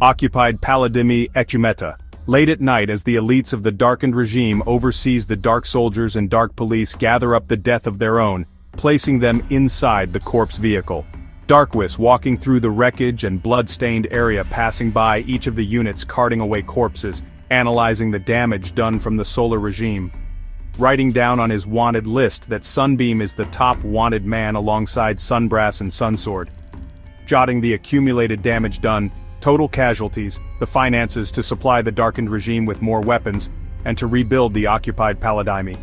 Occupied Paladimee, Echumeta. Late at night, as the elites of the darkened regime oversees the dark soldiers and dark police gather up the death of their own, placing them inside the corpse vehicle. Darkwis walking through the wreckage and blood-stained area, passing by each of the units carting away corpses, analyzing the damage done from the solar regime. Writing down on his wanted list that Sunbeam is the top wanted man alongside Sunbrass and Sunsword. Jotting the accumulated damage done, total casualties, the finances to supply the darkened regime with more weapons, and to rebuild the occupied Paladimee.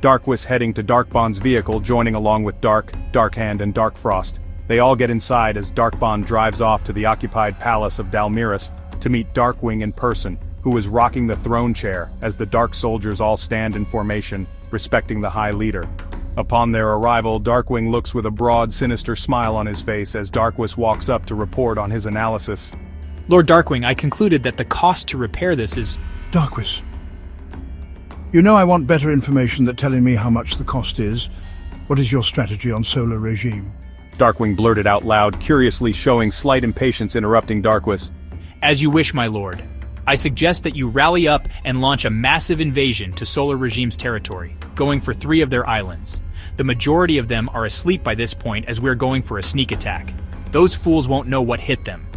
Darkwis heading to Darkbond's vehicle, joining along with Dark, Darkhand and Darkfrost. They all get inside as Darkbond drives off to the occupied palace of Dalmiris to meet Darkwing in person, who is rocking the throne chair as the dark soldiers all stand in formation, respecting the High Leader. Upon their arrival, Darkwing looks with a broad, sinister smile on his face as Darkwis walks up to report on his analysis. Lord Darkwing, I concluded that the cost to repair this is... Darkwis. You know I want better information than telling me how much the cost is. What is your strategy on solar regime? Darkwing blurted out loud, curiously showing slight impatience, interrupting Darkwis. As you wish, my lord. I suggest that you rally up and launch a massive invasion to Solar Regime's territory, going for 3 of their islands. The majority of them are asleep by this point as we're going for a sneak attack. Those fools won't know what hit them.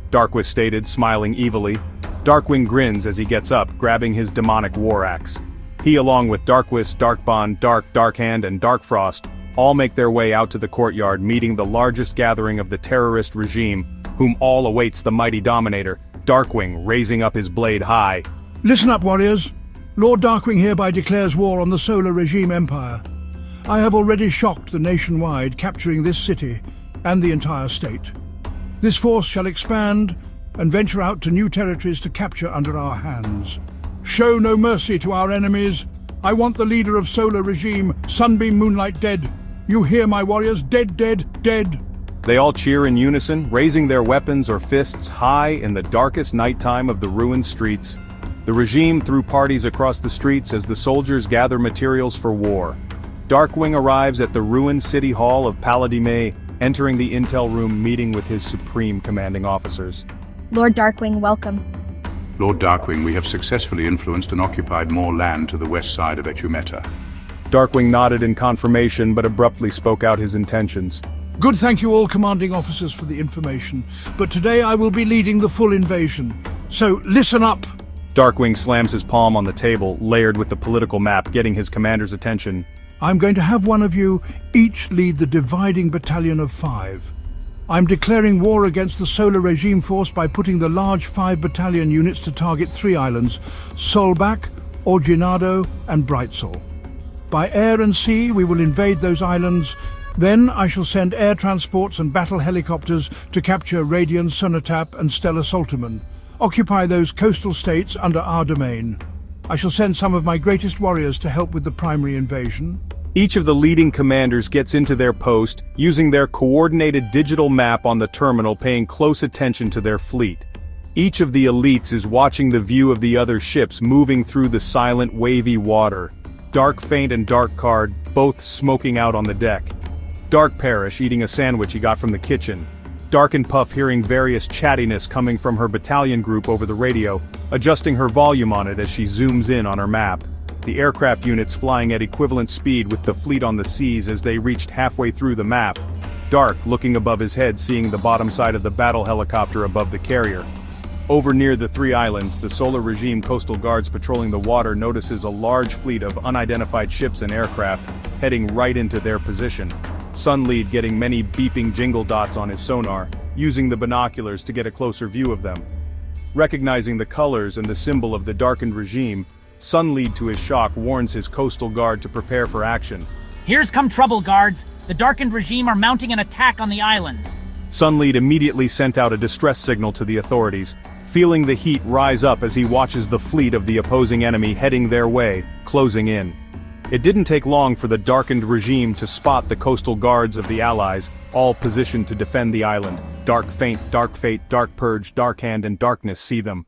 Darkwis stated, smiling evilly. Darkwing grins as he gets up, grabbing his demonic war axe. He, along with Darkwis, Darkbond, Darkhand and Darkfrost, all make their way out to the courtyard, meeting the largest gathering of the terrorist regime, whom all awaits the mighty Dominator, Darkwing, raising up his blade high. Listen up, warriors. Lord Darkwing hereby declares war on the Solar Regime Empire. I have already shocked the nationwide, capturing this city and the entire state. This force shall expand and venture out to new territories to capture under our hands. Show no mercy to our enemies. I want the leader of Solar Regime, Sunbeam Moonlight, dead. You hear, my warriors? Dead, dead, dead. They all cheer in unison, raising their weapons or fists high in the darkest nighttime of the ruined streets. The regime threw parties across the streets as the soldiers gather materials for war. Darkwing arrives at the ruined city hall of Paladimee, entering the intel room, meeting with his supreme commanding officers. Lord Darkwing, welcome. Lord Darkwing, we have successfully influenced and occupied more land to the west side of Echumeta. Darkwing nodded in confirmation, but abruptly spoke out his intentions. Good, thank you all commanding officers for the information, but today I will be leading the full invasion. So listen up. Darkwing slams his palm on the table, layered with the political map, getting his commander's attention. I'm going to have one of you each lead the dividing battalion of 5. I'm declaring war against the Solar Regime force by putting the large 5 battalion units to target 3 islands, Solbak, Orginado and Brightsol. By air and sea we will invade those islands. Then I shall send air transports and battle helicopters to capture Radian, Sonatap and Stella Soltiman. Occupy those coastal states under our domain. I shall send some of my greatest warriors to help with the primary invasion. Each of the leading commanders gets into their post, using their coordinated digital map on the terminal, paying close attention to their fleet. Each of the elites is watching the view of the other ships moving through the silent, wavy water. Dark Faint and Dark Card, both smoking out on the deck. Dark Parish eating a sandwich he got from the kitchen. Dark and Puff hearing various chattiness coming from her battalion group over the radio, adjusting her volume on it as she zooms in on her map. The aircraft units flying at equivalent speed with the fleet on the seas as they reached halfway through the map. Dark looking above his head, seeing the bottom side of the battle helicopter above the carrier. Over near the 3 islands, the Solar Regime Coastal Guards patrolling the water notices a large fleet of unidentified ships and aircraft heading right into their position. Sunlead getting many beeping jingle dots on his sonar, using the binoculars to get a closer view of them. Recognizing the colors and the symbol of the darkened regime, Sunlead, to his shock, warns his coastal guard to prepare for action. Here's come trouble, guards. The darkened regime are mounting an attack on the islands. Sunlead immediately sent out a distress signal to the authorities, feeling the heat rise up as he watches the fleet of the opposing enemy heading their way, closing in. It didn't take long for the darkened regime to spot the coastal guards of the Allies, all positioned to defend the island. Dark Faint, Dark Fate, Dark Purge, Dark Hand and Darkness see them.